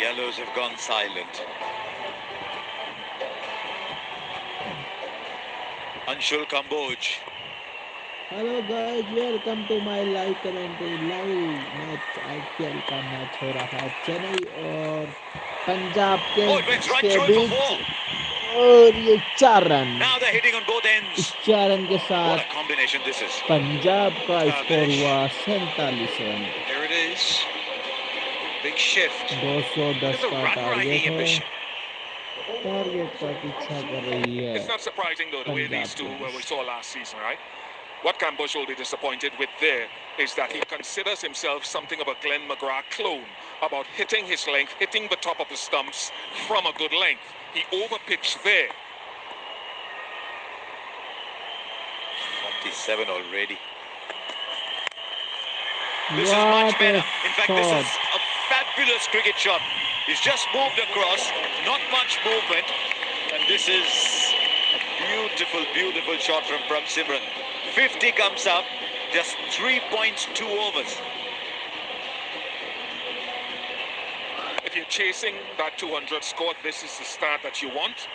yellows have gone silent. Anshul Kamboj. Hello guys, welcome to my live commentary. Live match IPL का match हो रहा है चेन्नई और पंजाब के बीच और ये 4 रन। इस 4 रन के साथ पंजाब का स्कोर हुआ 47 रन। 210 का टारगेट है। टारगेट का पीछा कर रही है। It's not surprising though the way these two we saw last season, right? What Cambush will be disappointed with there is that he considers himself something of a Glenn McGrath clone, about hitting his length, hitting the top of the stumps from a good length. He overpitched there. 47 already. This is much better. In fact, this is a fabulous cricket shot. He's just moved across, not much movement, and this is a beautiful, beautiful shot from Simran. 50 comes up, just 3.2 overs. If you're chasing that 200 score, this is the start that you want.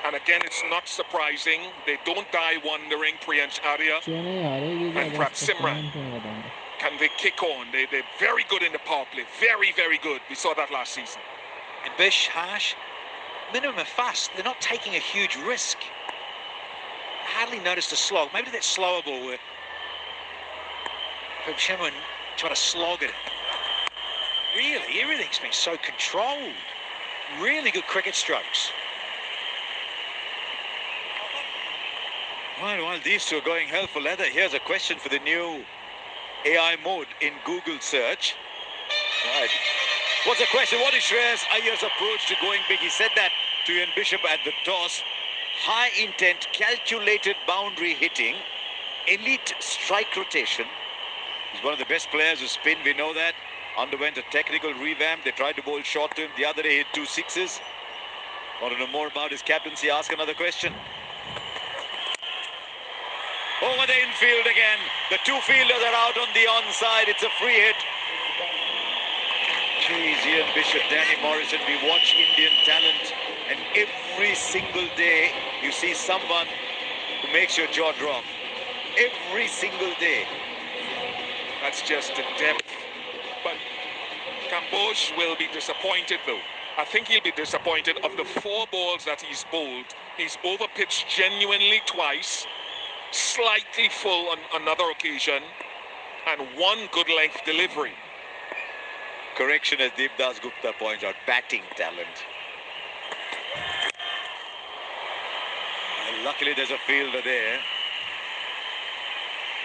And again, it's not surprising. They don't die wondering, Priyansh Arya and Simran. Can they kick on? They're very good in the power play. Very, very good. We saw that last season. And Bish, Harsh, minimum of fast. They're not taking a huge risk. I hardly noticed a slog. Maybe that slower ball where Simran tried to slog it. Really, everything's been so controlled. Really good cricket strokes. Right, while these two are going hell for leather, here's a question for the new AI mode in Google search. Right. What's the question? What is Shreyas Iyer's approach to going big? He said that to Ian Bishop at the toss. High intent, calculated boundary hitting, elite strike rotation. He's one of the best players who spin, we know that. Underwent a technical revamp. They tried to bowl short to him. The other day he hit 2 sixes. Want to know more about his captaincy? Ask another question. Over the infield again. The 2 fielders are out on the onside. It's a free hit. Jeez, Ian Bishop, Danny Morrison, we watch Indian talent, and every single day you see someone who makes your jaw drop. Every single day. That's just the depth. But Camboge will be disappointed though. I think he'll be disappointed. Of the 4 balls that he's bowled, he's overpitched genuinely twice, slightly full on another occasion, and 1 good length delivery. Correction, as Deepdas Gupta points out, batting talent. And luckily there's a fielder there.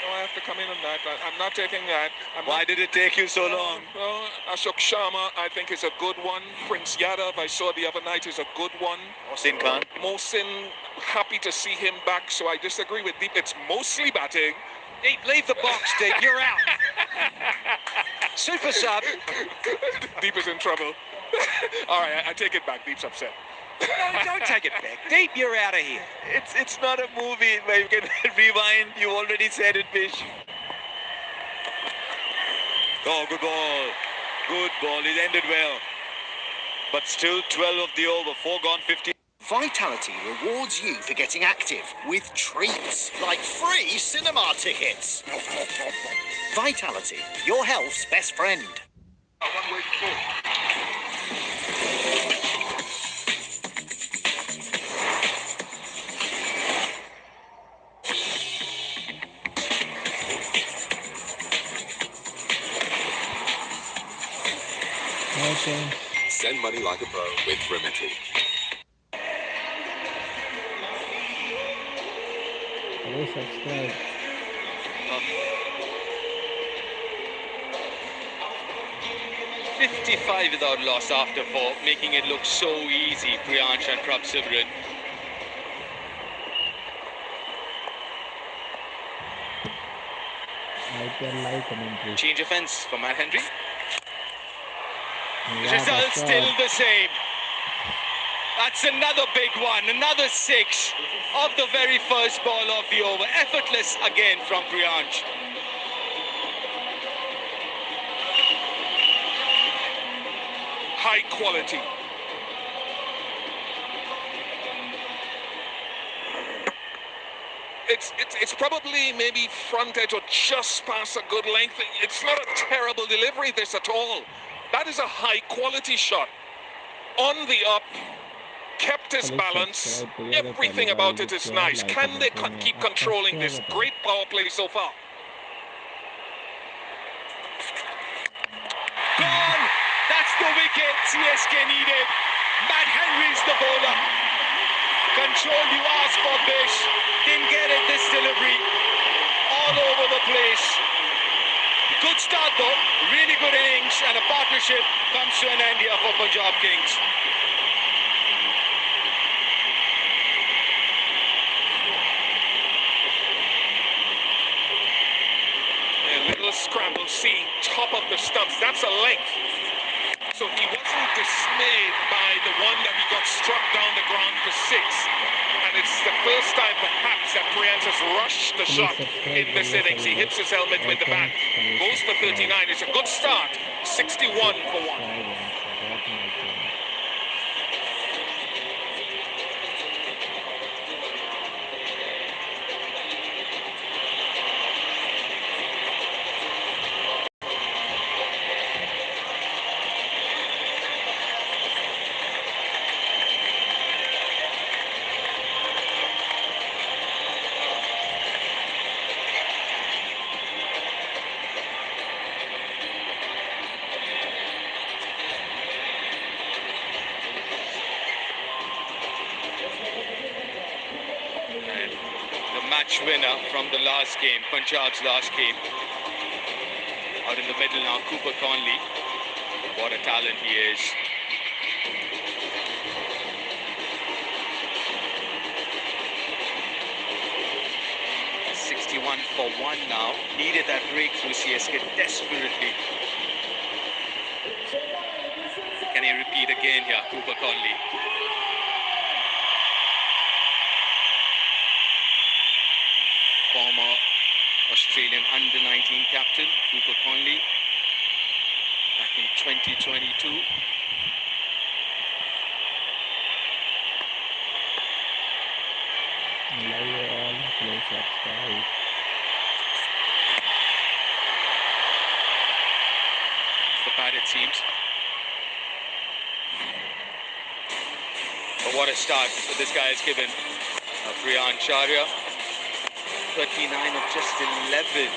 No, I have to come in on that. I'm not taking that. Why did it take you so long? Well, Ashok Sharma, I think, is a good one. Prince Yadav, I saw the other night, is a good one. Mohsin Khan. Mohsin, happy to see him back, so I disagree with Deep. It's mostly batting. Deep, leave the box, Deep. You're out. Super sub. Deep is in trouble. All right, I take it back. Deep's upset. No, don't take it back. Deep, you're out of here. It's not a movie where you can rewind. You already said it, Bish. Oh, good ball. Good ball. It ended well. But still 12 of the over. 4 gone, 50. Vitality rewards you for getting active with treats like free cinema tickets. Vitality, your health's best friend. Okay. Send money like a pro with Remitly. Hello, subscribe. 55 without loss after 4, making it look so easy, Priyansh and Simran. IPL live commentary. Change of ends for Matt Henry. Yeah, Results still the same. That's another big one, another 6 of the very first ball of the over. Effortless again from Priyansh. high quality. It's probably maybe front edge or just past a good length. It's not a terrible delivery, this at all. That is a high quality shot. On the up, kept his balance. Everything about it is nice. Can they keep controlling this? Great power play so far. Gone! That's the wicket CSK needed. Matt Henry's the bowler. Control you asked for, Bish. Didn't get it, this delivery. All over the place. Good start though. Really good innings, and a partnership comes to an end here for Punjab Kings. A little scramble, see, top of the stumps. That's a length. So he wasn't dismayed by the one that he got struck down the ground for 6. And it's the first time perhaps that Priyansh has rushed the shot in this innings. He hits his helmet with the bat. Goes for 39. It's a good start. 61 for 1. Match winner from the last game, Punjab's last game. Out in the middle now, Cooper Conley. What a talent he is. (61 for 1 now. Needed that breakthrough, CSK desperately. Can he repeat again here, Cooper Conley? Former Australian under-19 captain, Cooper Conley, back in 2022. It's the bat, it seems. But what a start that this guy has given. Priyansh Charya. 39 of just 11.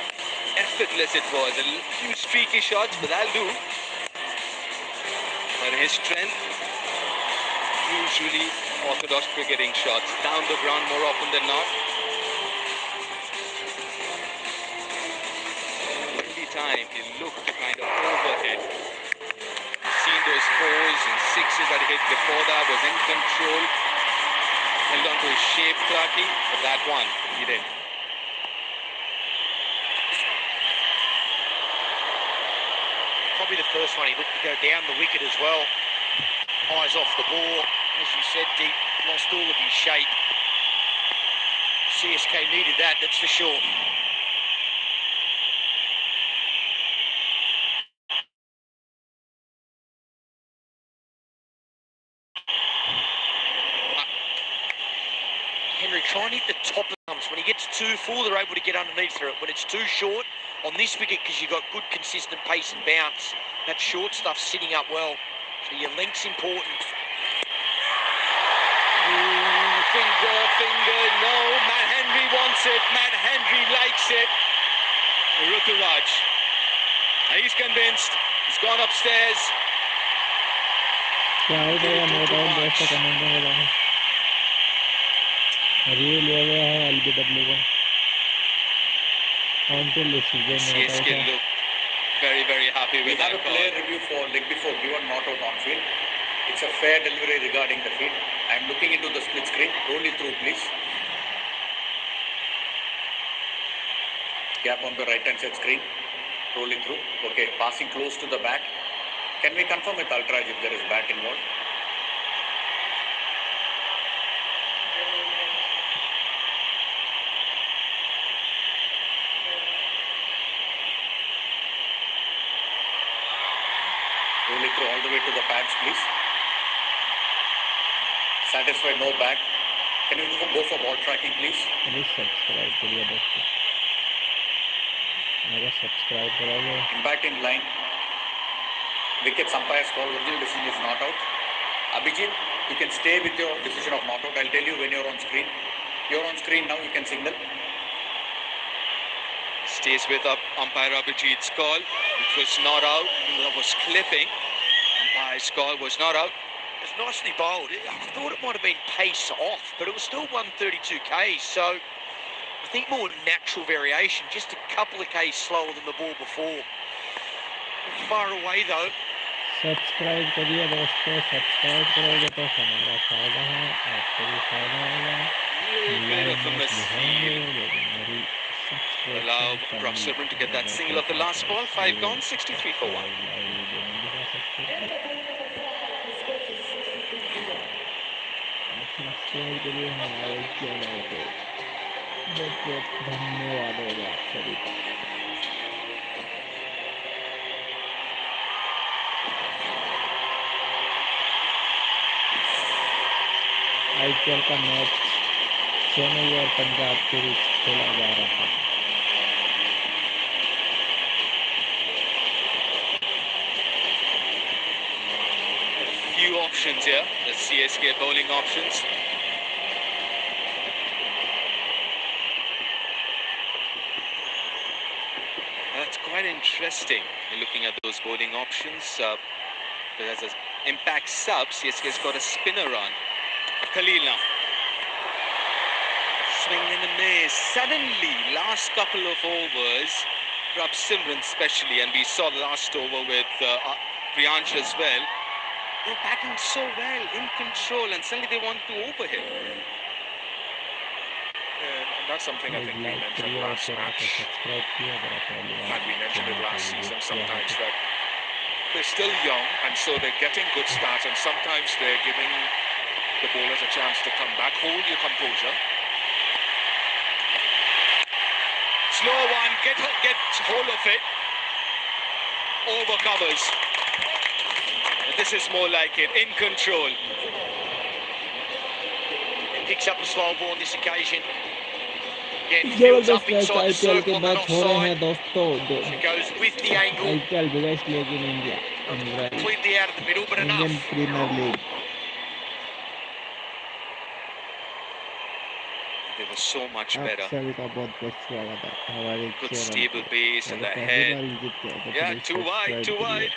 Effortless it was. A few streaky shots, but that'll do. But his strength, usually orthodox cricketing shots. Down the ground more often than not. Every time he looked to kind of overhead. Seen those 4s and 6s that he hit before that, was in control. Held on to his shape, Clarky, but that one, he didn't. Probably the first one he looked to go down the wicket as well. Eyes off the ball. As you said, Deep lost all of his shape. CSK needed that, that's for sure. Henry, try and hit the top of the arms. When he gets too full, they're able to get underneath through it. When it's too short, on this wicket, because you've got good consistent pace and bounce, that short stuff's sitting up well. So your length's important. Ooh, finger, no. Matt Henry wants it. Matt Henry likes it. Ruturaj. He's convinced. He's gone upstairs. क्या हो गया मेरा दोस्त का comment में बताना अभी ले गया है एलबीडब्ल्यू का until the season CSK look very happy with that. We have a player review for leg before given not out on field. It's a fair delivery regarding the field. I'm looking into the split screen. Roll it through, please. Gap on the right hand side screen. Roll it through. Okay, passing close to the bat. Can we confirm with Ultraj if there is bat involved? Roll it through all the way to the pads, please. Satisfied, no back. Can you go for ball tracking, please? Please subscribe करिए दोस्तों, मेरा subscribe करोगे? Impact in line. Wickets umpire's call. Original decision is not out. Abhijit, you can stay with your decision of not out. I'll tell you when you're on screen. You're on screen now. You can signal. Stays with umpire Abhijit's call, which was not out. That was clipping. Umpire's call was not out. It was nicely bowled. I thought it might have been pace off, but it was still 132 k's. So I think more natural variation, just a couple of k's slower than the ball before. Far away though. Subscribe करिए दोस्तों, subscribe करोगे तो हमारा फायदा है, आपको भी फायदा होगा। Bit of a mislead. Allow Rob Silverman to get that single off the last ball. 5 gone, 63 for 1. Subscribe करिए हमारे चैनल को। बहुत बहुत धन्यवाद होगा आप सभी का। आईपीएल का मैच चेन्नई और पंजाब के बीच खेला जा रहा है। Few options here, the CSK bowling options. That's quite interesting. You're looking at those bowling options. As an impact sub, CSK's got a spinner on. Khalil now. Swing and a miss. Suddenly, last couple of overs, Rob Simran especially, and we saw the last over with Priyansh as well. They're batting so well, in control, and suddenly they want to overhit. And that's something I think we mentioned last match. And we mentioned it last season sometimes that they're still young and so they're getting good starts and sometimes they're giving the bowlers a chance to come back. Hold your composure. Slow one, get hold of it. Over covers. This is more like it, in control. Picks up the slow ball on this occasion. Again, fields up inside the IPL के circle, not match हो रहे हैं offside. दोस्तों। It goes with the angle. IPL biggest league in India, Completely out of the middle, but Indian enough. Premier league. They were so much आप better. सभी का बहुत बहुत स्वागत है हमारे Good चैनल stable पे। base in the अगर पहली head. बार विजिट किया तो Yeah, please too wide, subscribe too करिए। wide.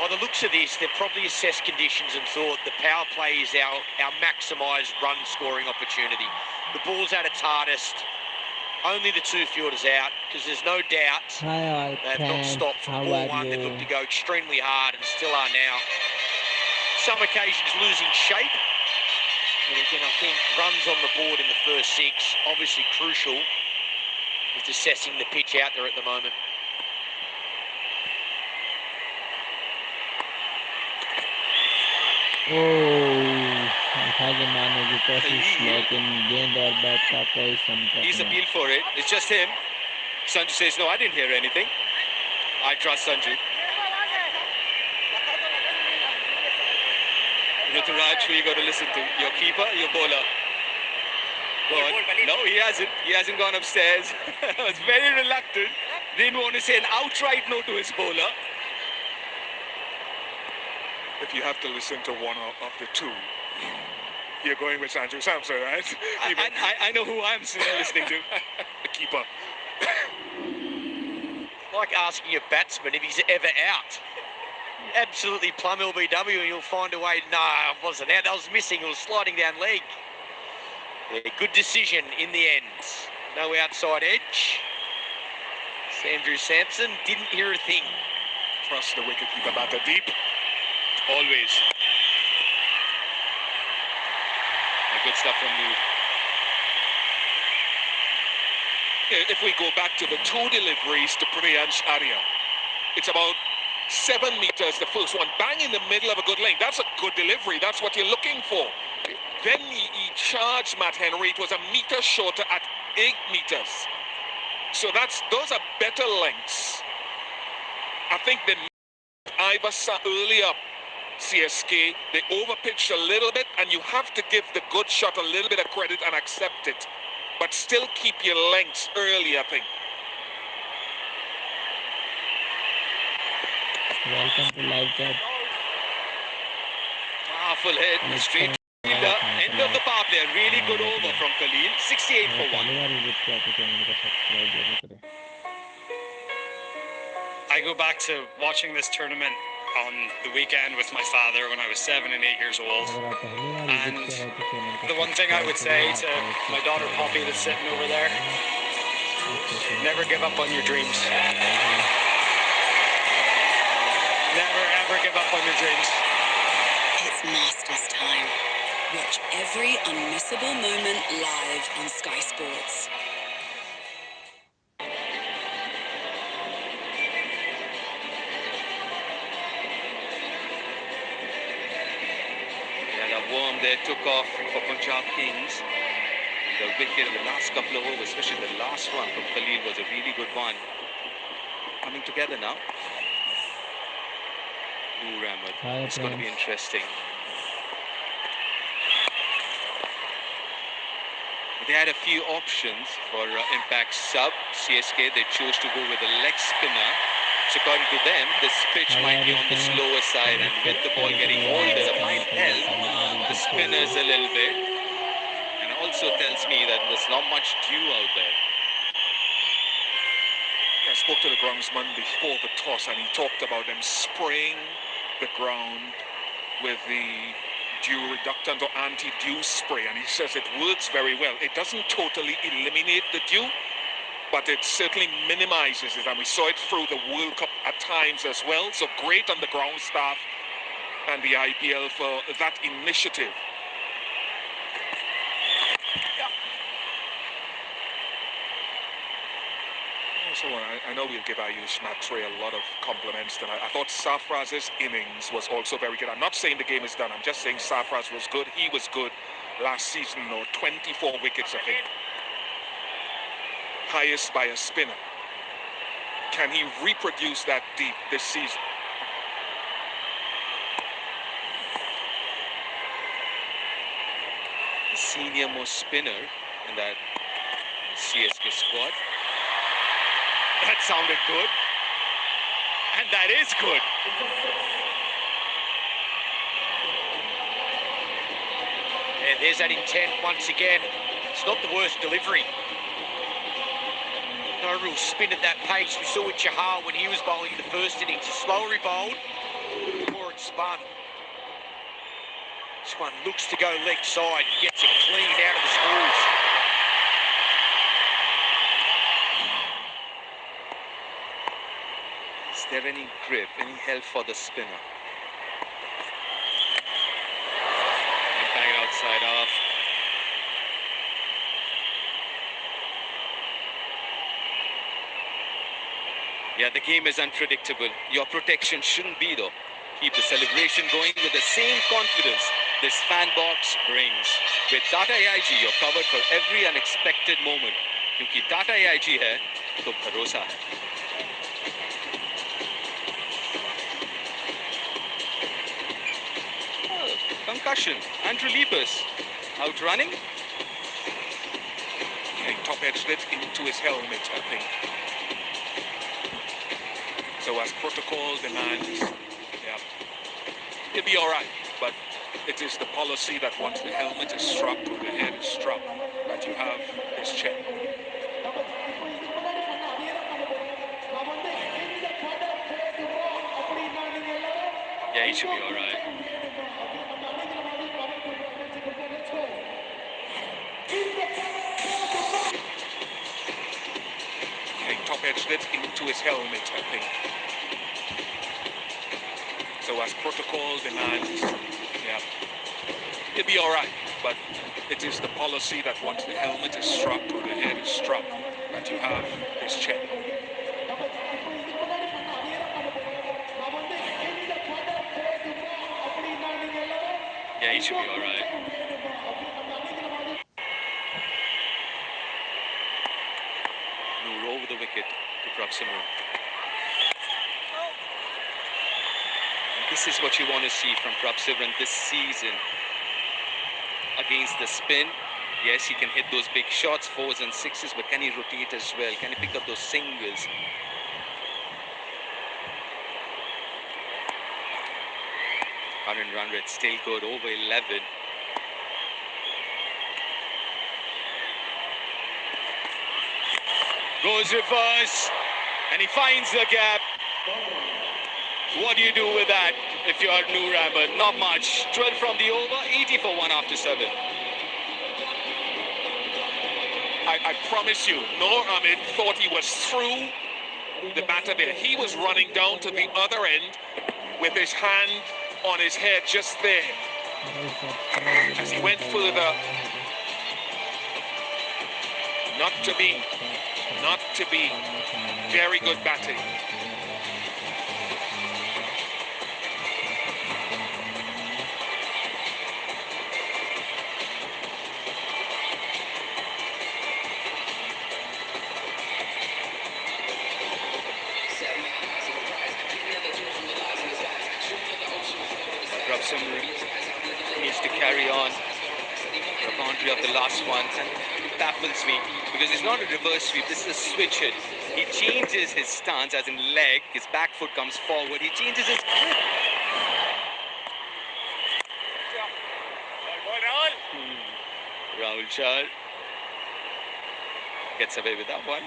By the looks of this, they've probably assessed conditions and thought the power play is our maximised run scoring opportunity. The ball's at its hardest. Only the two fielders out, because there's no doubt Hi all they've not friends, stopped from how ball are one. They've you? looked to go extremely hard and still are now. Some occasions losing shape. And again, I think runs on the board in the first 6, obviously crucial with assessing the pitch out there at the moment. आगे मारने की कोशिश, लेकिन गेंद और bat का कोई संपर्क He's नहीं। appealed for it. It's just him. Sanju says, no, I didn't hear anything. I trust Sanju. Ruturaj, who you got to listen to? Your keeper, your bowler? Go on. No, he hasn't. He hasn't gone upstairs. Was very reluctant. Didn't want to say an outright no to his bowler. If you have to listen to one of the two, you're going with Sanju Samson, right? I know who I'm listening to. The keeper. Like asking a batsman if he's ever out. Absolutely plumb LBW and you'll find a way. No, I wasn't out. I was missing. It was sliding down leg. Yeah, good decision in the end. No outside edge. Andrew Sampson didn't hear a thing. Trust the wicketkeeper batter deep. Always. Good stuff from you. If we go back to the two deliveries to Priyansh Arya, it's about 7 meters, the first one, bang in the middle of a good lane. That's a good delivery. That's what you're looking for. Then he charged Matt Henry. It was a meter shorter at 8 meters. So those are better lengths. I think they either earlier CSK, they overpitched a little bit, and you have to give the good shot a little bit of credit and accept it. But still keep your lengths early, I think. Welcome to live chat. Powerful hit, straight to the end of the power play. Really good over from Khalil. 68 for 1. I go back to watching this tournament on the weekend with my father when I was 7 and 8 years old. And the one thing I would say to my daughter Poppy that's sitting over there, never give up on your dreams. Never ever give up on your dreams. It's Masters time. Watch every unmissable moment live on Sky Sports. Yeah, that worm there took off for Punjab Kings. The wicket in the last couple of overs, especially the last one from Khalil, was a really good one. Coming together now. Ooh, Ramad. It's going to be interesting. They had a few options for impact sub. CSK, they chose to go with a leg spinner. So according to them, this pitch might be on the slower side, and with the ball getting older, it might help the spinners a little bit. And also tells me that there's not much dew out there. I spoke to the groundsman before the toss, and he talked about them spraying the ground with the dew reductant or anti-dew spray, and he says it works very well. It doesn't totally eliminate the dew, but it certainly minimizes it, and we saw it through the World Cup at times as well. So great on the ground staff and the IPL for that initiative. So I know we'll give Ayush Matre a lot of compliments tonight. I thought Safraz's innings was also very good. I'm not saying the game is done. I'm just saying Safraz was good. He was good last season, 24 wickets, I think. Highest by a spinner. Can he reproduce that deep this season? The senior most spinner in that CSK squad. That sounded good. And that is good. And there's that intent once again. It's not the worst delivery. No real spin at that pace. We saw with Chahar when he was bowling in the first innings. Slower he bowled, more it spun. This one looks to go leg side. Gets it clean out of the screws. Is there any grip, any help for the spinner? Bang it outside off. Yeah, the game is unpredictable. Your protection shouldn't be though. Keep the celebration going with the same confidence this fan box brings. With Tata AIG, you're covered for every unexpected moment. क्योंकि Tata AIG है, तो भरोसा है. Concussion. Andrew Liebers out running. He top-edged it into his helmet, I think. So as protocol demands, yeah, he'll be all right. But it is the policy that once the helmet is struck or the head is struck, that you have this check. Yeah, he should be all right. He top-edged it into his helmet, I think. So as protocol demands, yeah, he'll be all right. But it is the policy that once the helmet is struck or the head is struck, that you have this check. Yeah, he should be all right. No over the wicket to Prabhsimran. This is what you want to see from Prabhsimran this season. Against the spin, yes, he can hit those big shots, 4s and 6s, but can he rotate as well? Can he pick up those singles? Current run rate still good, over 11. Goes reverse, and he finds the gap. What do you do with that if you're Noor Ahmed? Not much. 12 from the over, 80 for 1 after 7. I promise you, Noor Ahmed thought he was through the batter there. He was running down to the other end with his hand on his head just there. As he went further, not to be very good batting. Prabhsimran needs to carry on for a boundary of the last one, and it baffles me because it's not a reverse sweep, this is a switch hit. He changes his stance, as in leg, his back foot comes forward, he changes his grip. Rahul Chahar gets away with that one.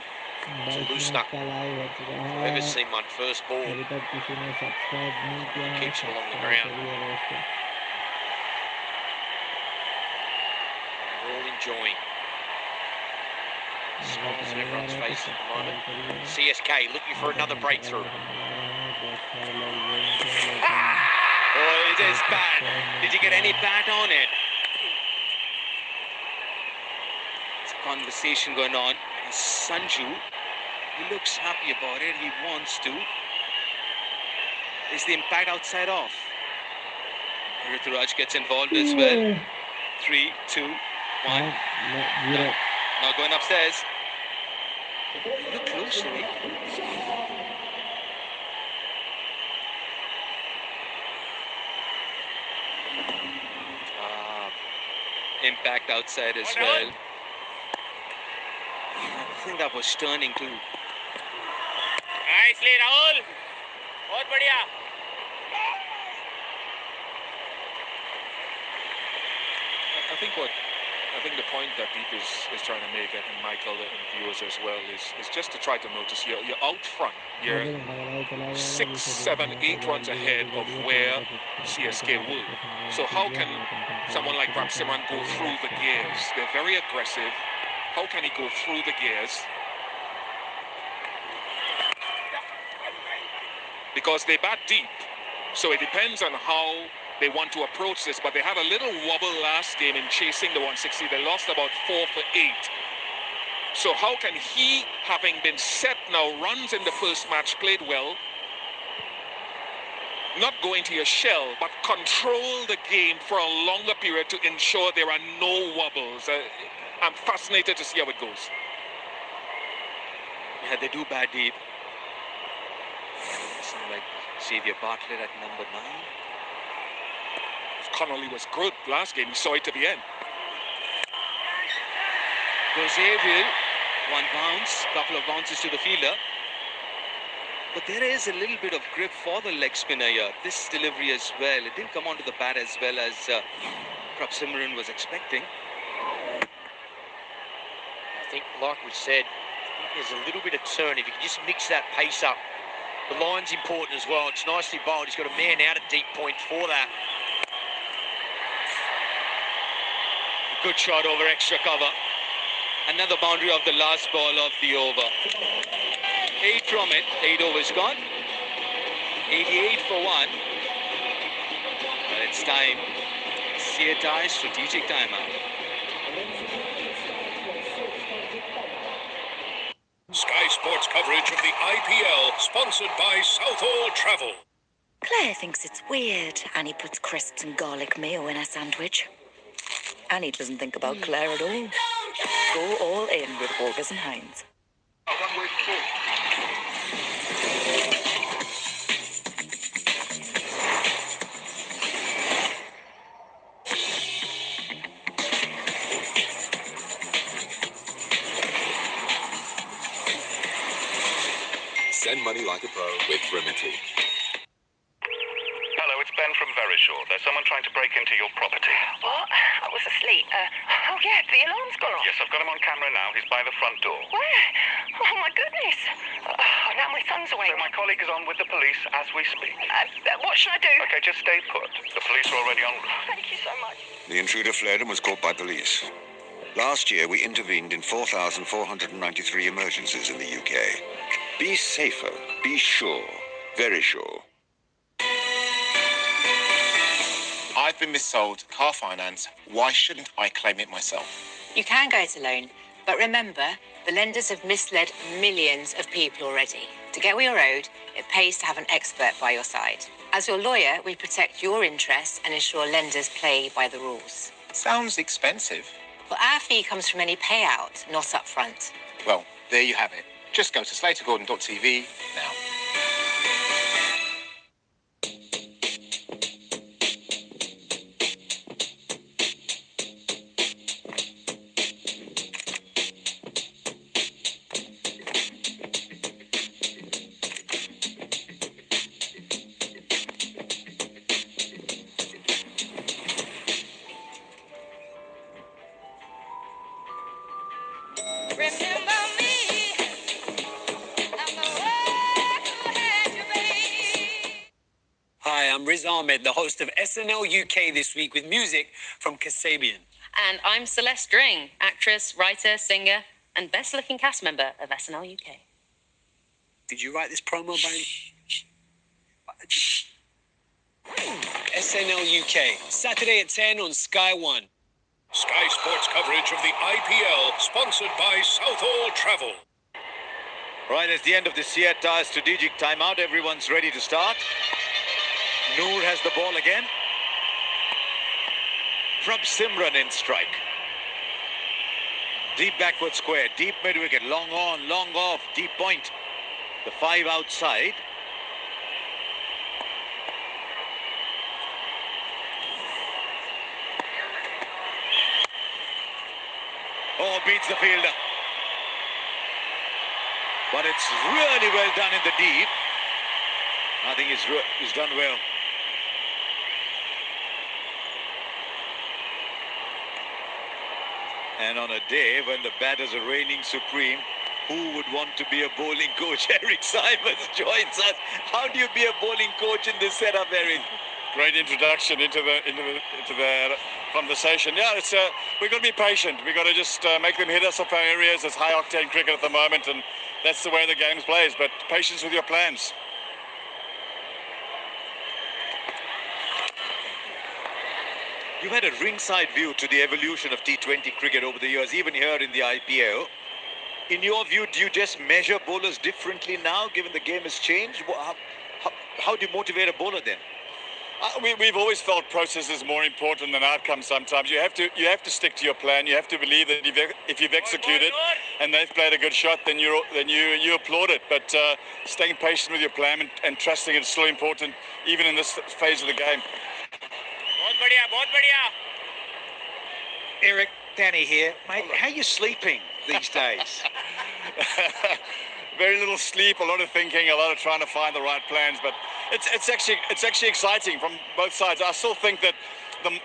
Loosener. Whoever's seen one first ball keeps it along the ground. We're all enjoying. Smiles on everyone's face at the moment. CSK looking for another breakthrough. Oh, it is bad. Did you get any bat on it? There's a conversation going on. Sanju, he looks happy about it. He wants to. Is the impact outside off? Rituraj gets involved as well. 3, 2, 1. No. Not going upstairs. Look closely. Impact outside as well. I think that was turning too. Nicely, Rahul. बहुत बढ़िया. I think the point that Deep is trying to make, and Michael and viewers as well, is just to try to notice you're out front. You're 6, 7, 8 runs ahead of where CSK will. So how can someone like Prabhsimran go through the gears? They're very aggressive. How can he go through the gears? Because they bat deep. So it depends on how they want to approach this. But they had a little wobble last game in chasing the 160. They lost about 4 for 8. So how can he, having been set now, runs in the first match, played well, not go into your shell, but control the game for a longer period to ensure there are no wobbles? I'm fascinated to see how it goes. Yeah, they do bat deep. Something like Xavier Bartlett at number 9. Connolly was good last game. We saw it to the end. Xavier, one bounce, couple of bounces to the fielder. But there is a little bit of grip for the leg spinner here. This delivery as well. It didn't come onto the bat as well as Prabhsimran was expecting. I think, like we said, there's a little bit of turn. If you can just mix that pace up. The line's important as well. It's nicely bowled. He's got a man out at deep point for that. Good shot over extra cover. Another boundary of the last ball of the over. 8 from it. 8 overs gone. 88 for 1. But it's time. CATI strategic timeout. Sky Sports coverage of the IPL, sponsored by Southall Travel. Claire thinks it's weird Annie puts crisps and garlic mayo in her sandwich. Annie doesn't think about Claire at all. Go all in with Walkers and Heinz. Runway 4. Send money like a pro with Remitly. Hello, it's Ben from Verisure. There's someone trying to break into your property. What? I was asleep. Oh, yeah, the alarm's gone off. Yes, I've got him on camera now. He's by the front door. Where? Oh, my goodness. Oh, now my son's awake. So my colleague is on with the police as we speak. What should I do? Okay, just stay put. The police are already on route. Thank you so much. The intruder fled and was caught by police. Last year, we intervened in 4,493 emergencies in the UK. Be safer. Be sure. Very sure. I've been missold car finance. Why shouldn't I claim it myself? You can go it alone, but remember, the lenders have misled millions of people already. To get what you're owed, it pays to have an expert by your side. As your lawyer, we protect your interests and ensure lenders play by the rules. Sounds expensive. Well, our fee comes from any payout, not upfront. Well, there you have it. Just go to slatergordon.tv now. Hi, I'm Riz Ahmed, the host of SNL UK this week with music from Kasabian. And I'm Celeste Dring, actress, writer, singer, and best-looking cast member of SNL UK. Did you write this promo by... SNL UK, Saturday at 10 on Sky One. Sky Sports coverage of the IPL, sponsored by Southall Travel. Right, it's the end of the Seat Tire strategic timeout. Everyone's ready to start. Noor has the ball again. From Simran in strike. Deep backward square, deep mid-wicket, long on, long off, deep point. The 5 outside. Oh, beats the fielder. But it's really well done in the deep. I think he's done well. And on a day when the batters are reigning supreme, who would want to be a bowling coach? Eric Simons joins us. How do you be a bowling coach in this setup, Eric? Great introduction into the conversation. Yeah, it's we've got to be patient. We've got to just make them hit us off our areas. It's high octane cricket at the moment, and that's the way the game plays. But patience with your plans. You've had a ringside view to the evolution of T20 cricket over the years, even here in the IPL. In your view, do you just measure bowlers differently now, given the game has changed? How do you motivate a bowler then? We've always felt process is more important than outcome. Sometimes you have to stick to your plan. You have to believe that if you've executed and they've played a good shot, then you applaud it. But staying patient with your plan and trusting it's still important, even in this phase of the game. Eric, Danny here. Mate, how are you sleeping these days? Very little sleep, a lot of thinking, a lot of trying to find the right plans. But it's actually exciting from both sides. I still think that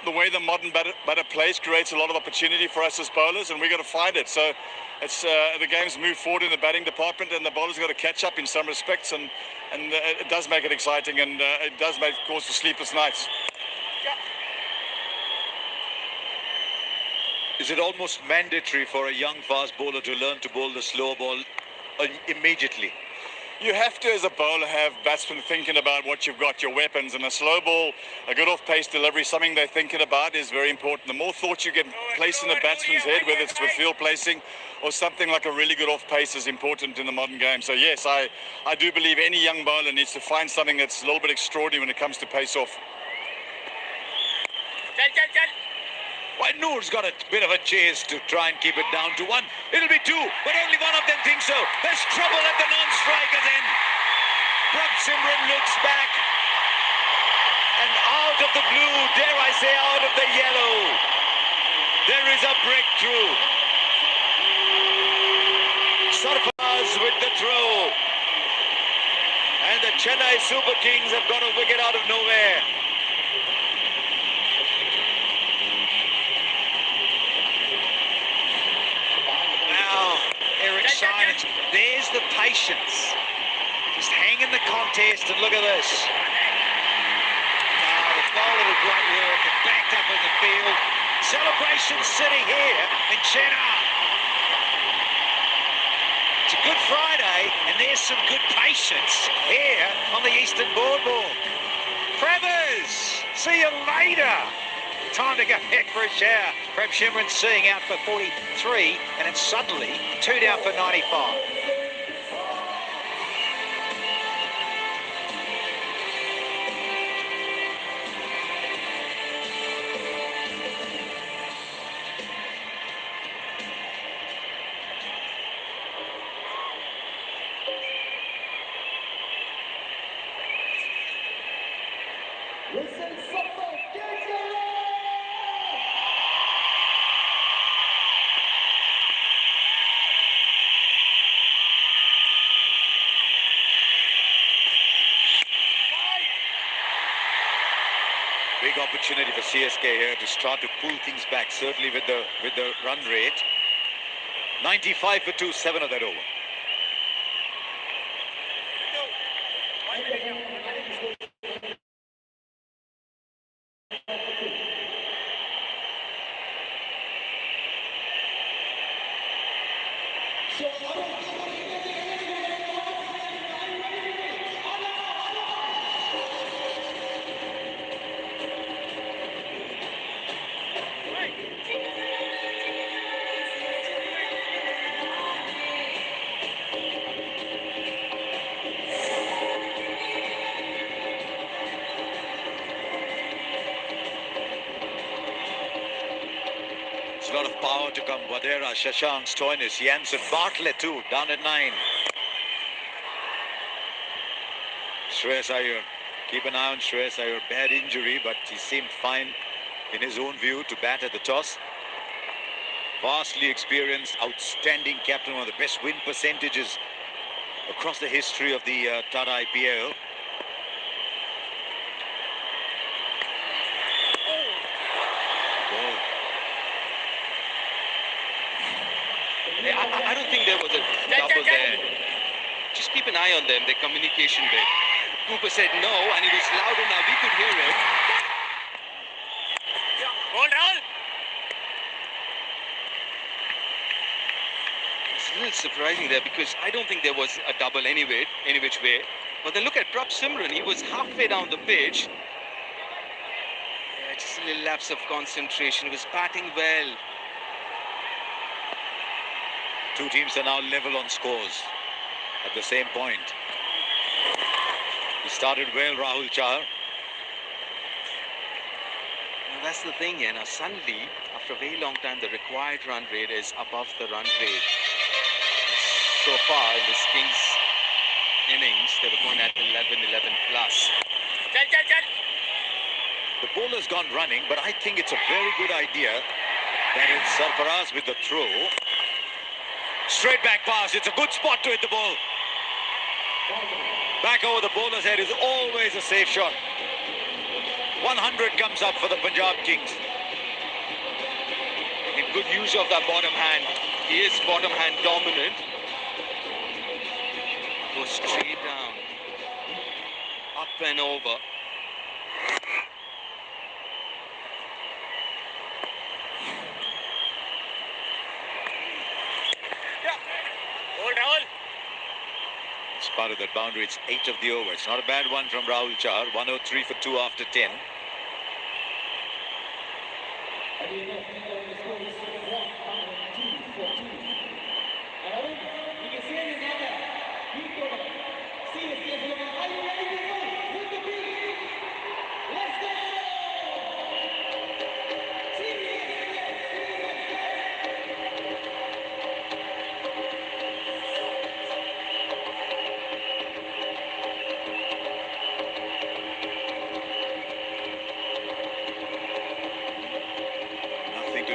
the way the modern batter plays creates a lot of opportunity for us as bowlers, and we've got to find it. So it's the game's moved forward in the batting department, and the bowlers got to catch up in some respects, and it does make it exciting, and it does make cause for sleepless nights. Is it almost mandatory for a young fast bowler to learn to bowl the slow ball immediately? You have to, as a bowler, have batsmen thinking about what you've got, your weapons, and a slow ball, a good off-pace delivery, something they're thinking about is very important. The more thought you get placed in a batsman's head, whether it's with field placing or something like a really good off-pace, is important in the modern game. So yes, I do believe any young bowler needs to find something that's a little bit extraordinary when it comes to pace off. Why, Noor's got a bit of a chase to try and keep it down to 1. It'll be 2, but only one of them thinks so. There's trouble at the non-striker's end. Prabh Simran looks back. And out of the blue, dare I say out of the yellow, there is a breakthrough. Sarfraz with the throw. Chennai Super Kings have got a wicket out of nowhere. Now, Eric Simons, there's the patience. Just hang in the contest and look at this. Now, the bowler with great work and backed up in the field. Celebration City here in Chennai. It's a good Friday, and there's some good patience here on the Eastern Boardwalk. Prebbers, see you later. Time to go back for a shower. Prem Shimran seeing out for 43, and it's suddenly 2 down for 95. Big opportunity for CSK here to start to pull things back, certainly with the run rate. 95 for 2, 7 of that over. It's a lot of power to come. Vadera, Shashank, Stoinis, Jansen, Bartlett too, down at 9. Shreyas Iyer. Keep an eye on Shreyas Iyer. Bad injury, but he seemed fine in his own view to bat at the toss. Vastly experienced, outstanding captain, one of the best win percentages across the history of the Tata IPL. I don't think there was a double there. Just keep an eye on them, their communication bit. Cooper said no, and it was loud enough, we could hear it. Hold on. It's a little surprising there because I don't think there was a double any which way. But then look at Prabh Simran, he was halfway down the pitch. Yeah, just a little lapse of concentration, he was batting well. Two teams are now level on scores at the same point. He started well, Rahul Chahar. Now that's the thing here. Now suddenly, after a very long time, the required run rate is above the run rate. So far in this Kings innings, they were going at 11 plus. The bowler's gone running, but I think it's a very good idea that it's Sarfaraz with the throw. Straight back pass. It's a good spot to hit the ball. Back over the bowler's head is always a safe shot. 100 comes up for the Punjab Kings. In good use of that bottom hand. He is bottom hand dominant. Goes straight down. Up and over. It's part of that boundary. It's 8 of the over. It's not a bad one from Rahul Chahar. 103 for 2 after 10.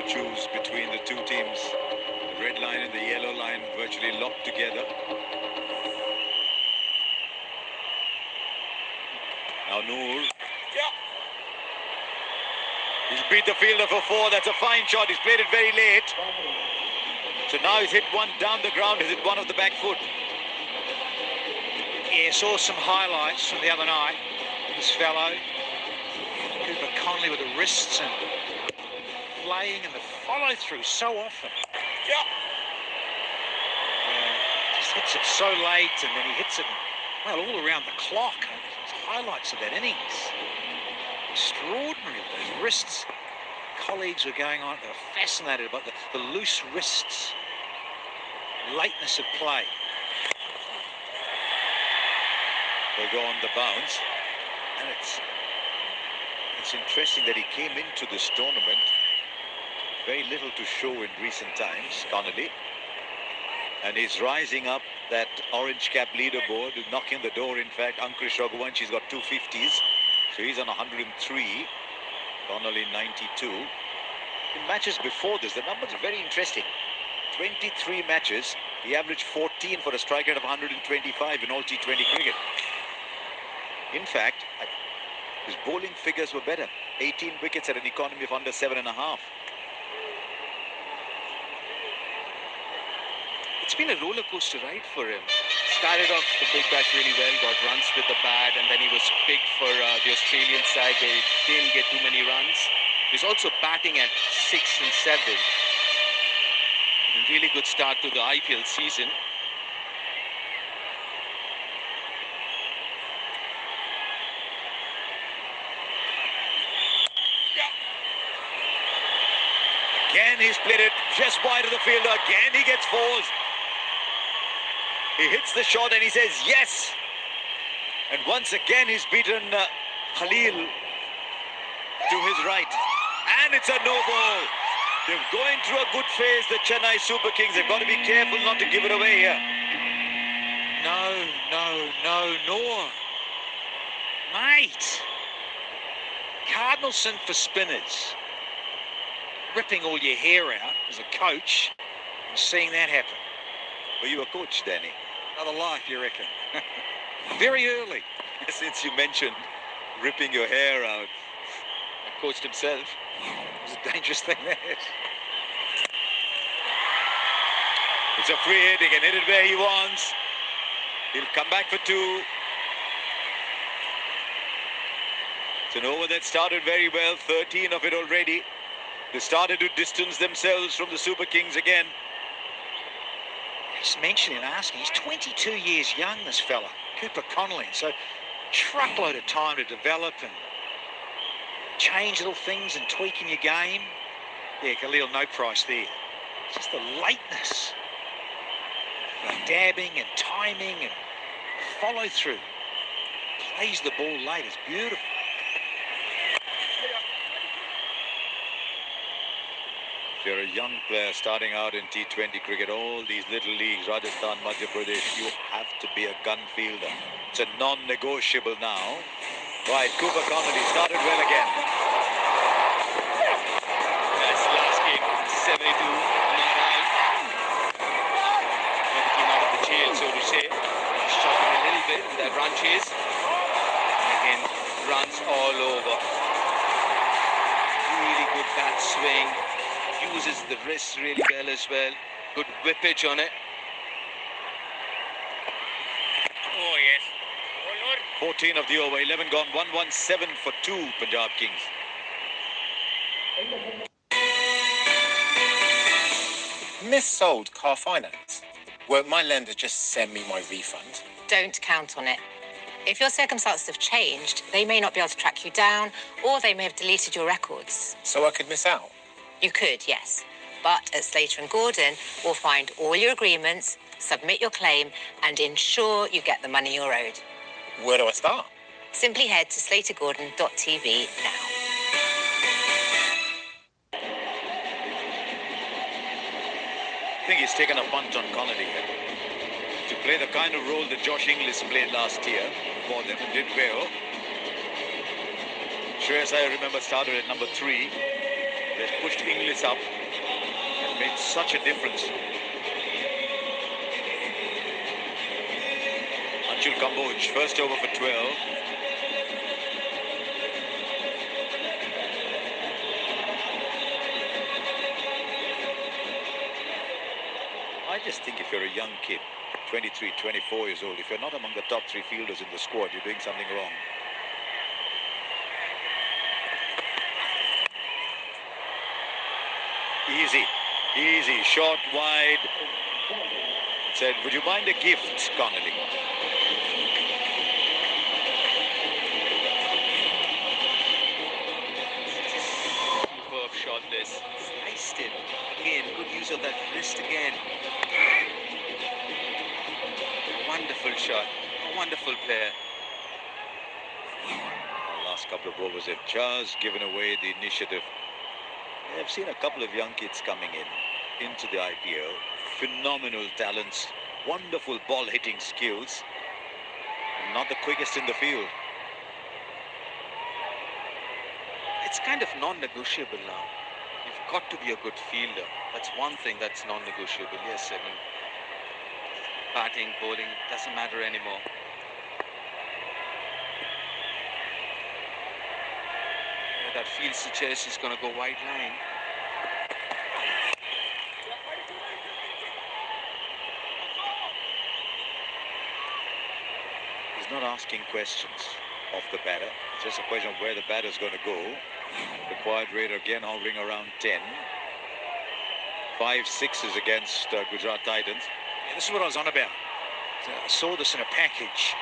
Choose between the two teams. The red line and the yellow line virtually locked together. Now Noor. He's beat the fielder for 4. That's a fine shot. He's played it very late. So now he's hit one down the ground. He's hit one of the back foot. Yeah, saw some highlights from the other night. This fellow, Cooper Connolly, with the wrists and playing and the follow through so often. Just hits it so late, and then he hits it, well, all around the clock. There's highlights of that innings. Extraordinary, those wrists. Colleagues were going on, they were fascinated about the loose wrists, lateness of play. They go on the bounce, and it's interesting that he came into this tournament very little to show in recent times, Connolly, and he's rising up that orange cap leaderboard, knocking the door. In fact, Ankush Raghuvanshi has got 250s, so he's on 103. Connolly 92. In matches before this, the numbers are very interesting. 23 matches, he averaged 14 for a strike rate of 125 in all T20 cricket. In fact, his bowling figures were better. 18 wickets at an economy of under 7.5. It's been a roller coaster ride for him. Started off the big bash really well, got runs with the bat, and then he was picked for the Australian side where he didn't get too many runs. He's also batting at 6 and 7. A really good start to the IPL season. Again, he's played it just wide of the fielder. Again, he gets 4s. He hits the shot and he says yes. And once again, he's beaten Khalil to his right. And it's a no ball. They're going through a good phase, the Chennai Super Kings. They've got to be careful not to give it away here. No. Mate. Cardinal sent for spinners. Ripping all your hair out as a coach and seeing that happen. Were you a coach, Danny? Another life, you reckon? Very early. Since you mentioned ripping your hair out. The coach himself. It was a dangerous thing, that is. It's a free hit. He can hit it where he wants. He'll come back for 2. It's an over that started very well. 13 of it already. They started to distance themselves from the Super Kings again. Just mentioning and asking, he's 22 years young, this fella, Cooper Connolly. So truckload of time to develop and change little things and tweaking your game. Yeah, Khalil, no price there. It's just the lateness. The dabbing and timing and follow through. Plays the ball late. It's beautiful. If you're a young player starting out in T20 cricket, all these little leagues, Rajasthan, Madhya Pradesh, you have to be a gun fielder. It's a non-negotiable now. Right, Cooper Connolly started well again. That's last game, 72, not out. Everything out of the tail, so to say. Struggling a little bit with that run chase. And again, runs all over. Really good bat swing. Uses the wrist really well as well. Good whippage on it. Oh, yes. 14 of the over, 11 gone, 117 for 2 Punjab Kings. Mis-sold car finance. Won't my lender just send me my refund? Don't count on it. If your circumstances have changed, they may not be able to track you down, or they may have deleted your records. So I could miss out? You could, yes. But at Slater & Gordon, we'll find all your agreements, submit your claim, and ensure you get the money you're owed. Where do I start? Simply head to slatergordon.tv now. I think he's taken a punt on Connolly here. To play the kind of role that Josh Inglis played last year for them and did well. Shreyas, I remember, started at number 3. They pushed Inglis up and made such a difference. Anshul Kamboj, first over for 12. just think if you're a young kid, 23, 24 years old, if you're not among the top 3 fielders in the squad, you're doing something wrong. Easy, short, wide. Said, would you mind a gift, Connolly? Superb shot this. Sliced it. Again, good use of that wrist again. A wonderful shot. A wonderful player. The last couple of overs have just given away the initiative. I've seen a couple of young kids coming into the IPL. Phenomenal talents, wonderful ball hitting skills. Not the quickest in the field. It's kind of non-negotiable now. You've got to be a good fielder. That's one thing that's non-negotiable. Yes, I mean, batting, bowling, doesn't matter anymore. That field suggests he's going to go wide line. He's not asking questions of the batter. It's just a question of where the batter's going to go. Required rate again hovering around 10. 5 sixes against Gujarat Titans. Yeah, this is what I was on about. I saw this in a package.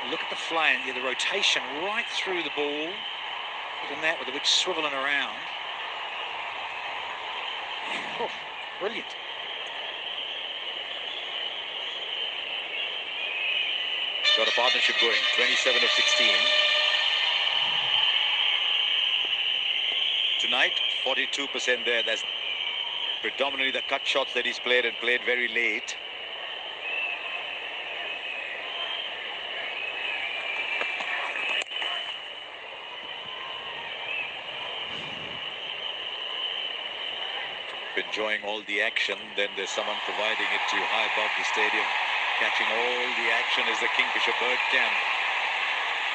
Look at the flange, the rotation right through the ball. Look at that with the wig swiveling around. Oh, brilliant. Got a partnership going, 27 of 16. Tonight, 42% there. That's predominantly the cut shots that he's played and played very late. Enjoying all the action, then there's someone providing it to you high above the stadium, catching all the action as the Kingfisher bird can,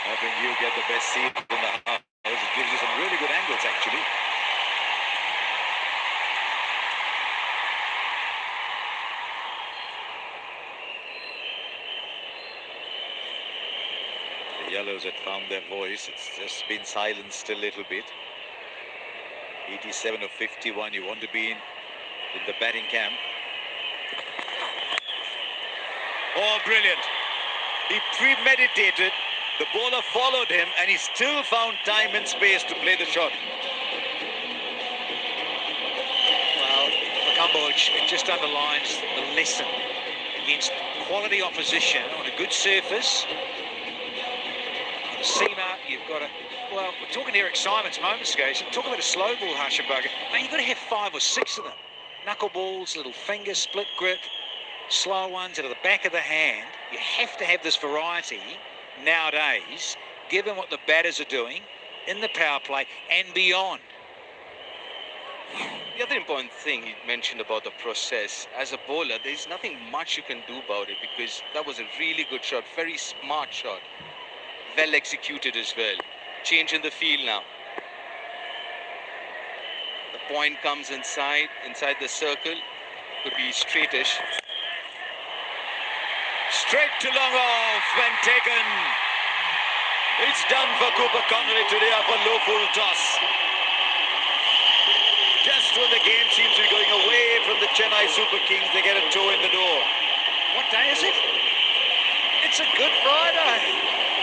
helping you get the best seat in the house. It gives you some really good angles actually. The yellows had found their voice. It's just been silenced a little bit. 87 of 51. You want to be in the batting camp. Oh, brilliant. He premeditated. The bowler followed him and he still found time and space to play the shot. Well, for Cambodge, it just underlines the lesson against quality opposition on a good surface. On the seamer, you've got to... Well, we're talking to Eric Simons moments ago. So talk about a slow ball, Harshenberger. Now, you've got to have 5 or 6 of them. Knuckleballs, little finger, split grip, slow ones out of the back of the hand. You have to have this variety nowadays, given what the batters are doing in the power play and beyond. The other important thing you mentioned about the process, as a bowler, there's nothing much you can do about it because that was a really good shot, very smart shot, well executed as well. Change in the field now. The point comes inside the circle, could be straightish. Straight to long off when taken. It's done for Cooper Connolly today after low full toss. Just when the game seems to be going away from the Chennai Super Kings, they get a toe in the door. What day is it? It's a Good Friday.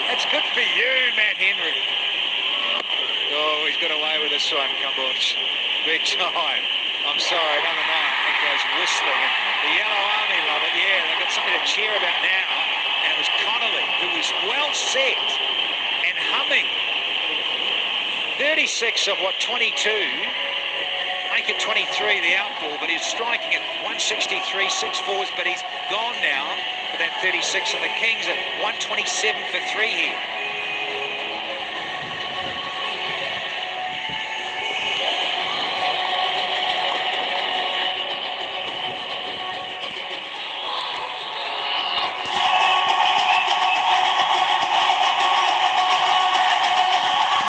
That's good for you, Matt Henry. Oh, he's got away with this one, Cambodge. Big time. I'm sorry, another night. It goes whistling. And the Yellow Army love it. Yeah, they've got something to cheer about now. And it was Connolly, who was well set and humming. 36 of what, 22? Make it 23, the outball, but he's striking at 163, 6-4s, but he's gone now for that 36, and the Kings at 127 for 3 here.